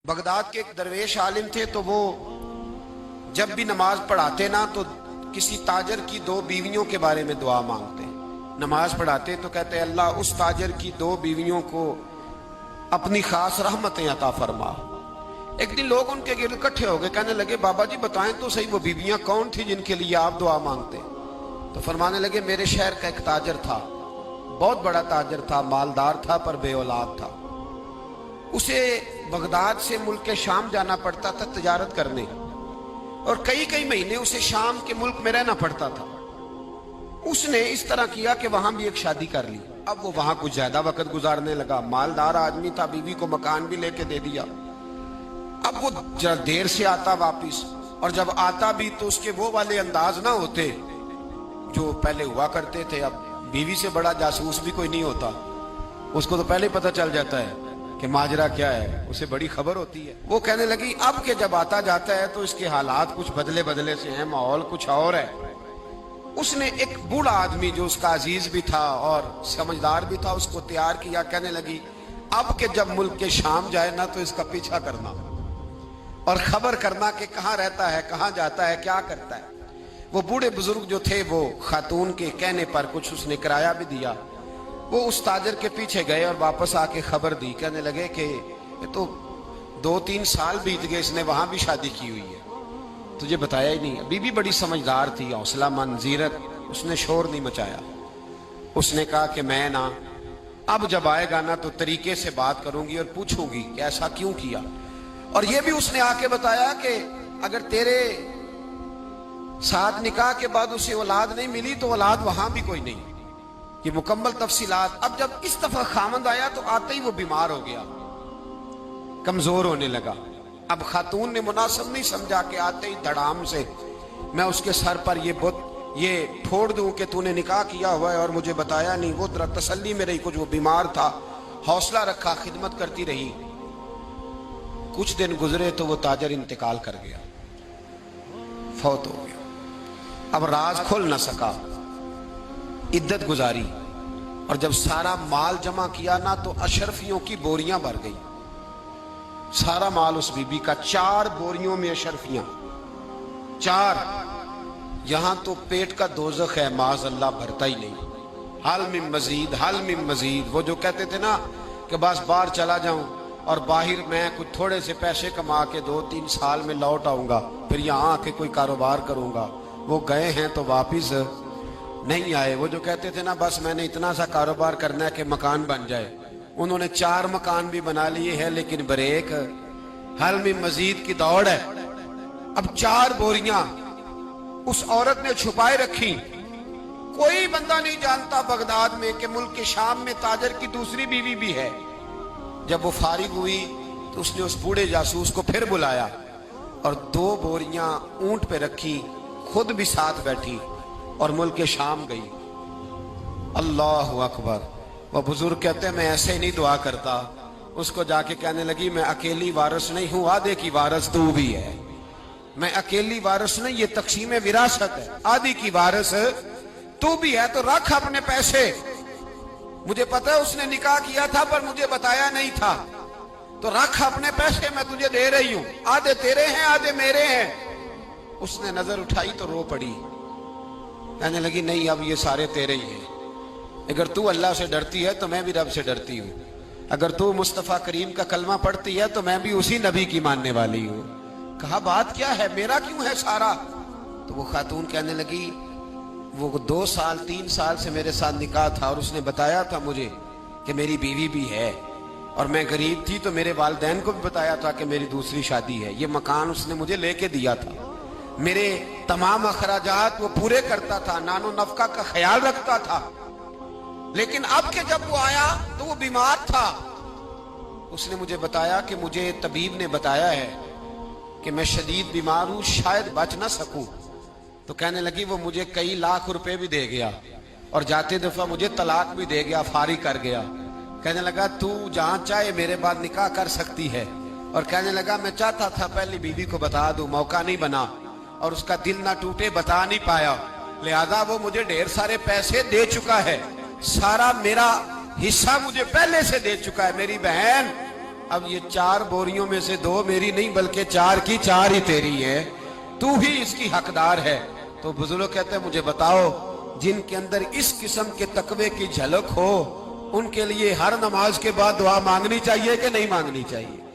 Baghdad के एक दरवेश आलिम थे, तो वो जब भी नमाज पढ़ाते ना तो किसी ताजर की दो बीवियों के बारे में दुआ मांगते। नमाज पढ़ाते तो कहते अल्लाह उस ताजर की दो बीवियों को अपनी खास रहमतें अता फरमा। एक दिन लोग उनके गिर्द इकट्ठे हो गए, कहने लगे बाबा जी बताएं तो सही वो बीवियां कौन थी जिनके लिए आप दुआ मांगते। तो फरमाने लगे मेरे शहर का एक ताजर था, बहुत बड़ा ताजर था, मालदार था पर बे औलाद था। उसे बगदाद से मुल्क के शाम जाना पड़ता था तिजारत करने, और कई कई महीने उसे शाम के मुल्क में रहना पड़ता था। उसने इस तरह किया कि वहां भी एक शादी कर ली। अब वो वहां कुछ ज्यादा वक्त गुजारने लगा, मालदार आदमी था, बीवी को मकान भी लेके दे दिया। अब वो जरा देर से आता वापिस, और जब आता भी तो उसके वो वाले अंदाज ना होते जो पहले हुआ करते थे। अब बीवी से बड़ा जासूस भी कोई नहीं होता, उसको तो पहले पता चल जाता है कि माजरा क्या है, उसे बड़ी खबर होती है। वो कहने लगी अब के जब आता जाता है तो इसके हालात कुछ बदले बदले से हैं, माहौल कुछ और है। उसने एक बूढ़ा आदमी जो उसका अजीज भी था और समझदार भी था उसको तैयार किया। कहने लगी अब के जब मुल्क के शाम जाए ना तो इसका पीछा करना और खबर करना कि कहाँ रहता है, कहाँ जाता है, क्या करता है। वो बूढ़े बुजुर्ग जो थे वो खातून के कहने पर कुछ उसने किराया भी दिया। वो उस ताजर के पीछे गए और वापस आके खबर दी। कहने लगे कि ये तो 2-3 साल बीत गए, इसने वहां भी शादी की हुई है, तुझे बताया ही नहीं। बीबी बड़ी समझदार थी, हौसला मंद, जीरक, उसने शोर नहीं मचाया। उसने कहा कि मैं ना अब जब आएगा ना तो तरीके से बात करूंगी और पूछूंगी कि ऐसा क्यों किया। और ये भी उसने आके बताया कि अगर तेरे साथ निकाह के बाद उसे औलाद नहीं मिली तो औलाद वहां भी कोई नहीं, ये मुकम्मल तफसीलात। अब जब इस दफा खामंद आया तो आते ही वो बीमार हो गया, कमजोर होने लगा। अब खातून ने मुनासिब नहीं समझा कि आते ही धड़ाम से मैं उसके सर पर ये फोड़ दूं कि तूने निकाह किया हुआ है और मुझे बताया नहीं। वो जरा तसल्ली में रही, कुछ वो बीमार था, हौसला रखा, खिदमत करती रही। कुछ दिन गुजरे तो वो ताजर इंतकाल कर गया, फौत हो गया। अब राज खुल न सका, इद्दत गुजारी, और जब सारा माल जमा किया ना तो अशरफियों की बोरियां भर गई। सारा माल उस बीबी का, 4 बोरियों में अशरफियां, 4। यहां तो पेट का दोजख है, माज अल्लाह भरता ही नहीं। हाल में मजीद, हाल में मजीद। वो जो कहते थे ना कि बस बाहर चला जाऊं और बाहर मैं कुछ थोड़े से पैसे कमा के 2-3 साल में लौट आऊंगा, फिर यहां आके कोई कारोबार करूंगा, वो गए हैं तो वापिस नहीं आए। वो जो कहते थे ना बस मैंने इतना सा कारोबार करना है कि मकान बन जाए, उन्होंने 4 मकान भी बना लिए हैं, लेकिन ब्रेक, हल में मजीद की दौड़ है। अब 4 बोरियां उस औरत ने छुपाए रखी। कोई बंदा नहीं जानता बगदाद में कि मुल्क के शाम में ताजर की दूसरी बीवी भी है। जब वो फारिग हुई तो उसने उस बूढ़े जासूस को फिर बुलाया और 2 बोरियां ऊंट पे रखी, खुद भी साथ बैठी और मुल्क के शाम गई। अल्लाह अकबर। वह बुजुर्ग कहते हैं मैं ऐसे ही नहीं दुआ करता। उसको जाके कहने लगी मैं अकेली वारिस नहीं हूं, आधे की वारिस तू भी है। मैं अकेली वारिस नहीं, ये तकसीम विरासत है, आधी की वारिस तू भी है, तो रख अपने पैसे। मुझे पता है उसने निकाह किया था पर मुझे बताया नहीं था, तो रख अपने पैसे, मैं तुझे दे रही हूं, आधे तेरे हैं आधे मेरे हैं। उसने नजर उठाई तो रो पड़ी, कहने लगी नहीं अब ये सारे तेरे ही हैं। अगर तू अल्लाह से डरती है तो मैं भी रब से डरती हूँ। अगर तू मुस्तफ़ा करीम का कलमा पढ़ती है तो मैं भी उसी नबी की मानने वाली हूँ। कहा बात क्या है, मेरा क्यों है सारा? तो वो खातून कहने लगी वो 2 साल 3 साल से मेरे साथ निकाह था और उसने बताया था मुझे कि मेरी बीवी भी है, और मैं गरीब थी तो मेरे वालिदैन को भी बताया था कि मेरी दूसरी शादी है। ये मकान उसने मुझे लेके दिया था, मेरे तमाम अखराजात वो पूरे करता था, नानो नफका का ख्याल रखता था। लेकिन अब के जब वो आया तो वो बीमार था। उसने मुझे बताया कि मुझे तबीब ने बताया है कि मैं शदीद बीमार हूं, शायद बच ना सकूं। तो कहने लगी वो मुझे कई लाख रुपए भी दे गया और जाते दफा मुझे तलाक भी दे गया, फारिग कर गया। कहने लगा तू जहां चाहे मेरे बाद निकाह कर सकती है। और कहने लगा मैं चाहता था पहली बीवी को बता दूं, मौका नहीं बना और उसका दिल ना टूटे, बता नहीं पाया, लिहाजा वो मुझे ढेर सारे पैसे दे चुका है, सारा मेरा हिस्सा मुझे पहले से दे चुका है। मेरी बहन اب یہ 4 بوریوں میں سے 2 میری نہیں بلکہ 4 کی 4 ہی تیری ہے، تو ہی اس کی حقدار ہے۔ تو بزرگ کہتے ہیں مجھے بتاؤ جن کے اندر اس قسم کے تقوی کی جھلک ہو ان کے لیے ہر نماز کے بعد دعا مانگنی چاہیے کہ نہیں مانگنی چاہیے؟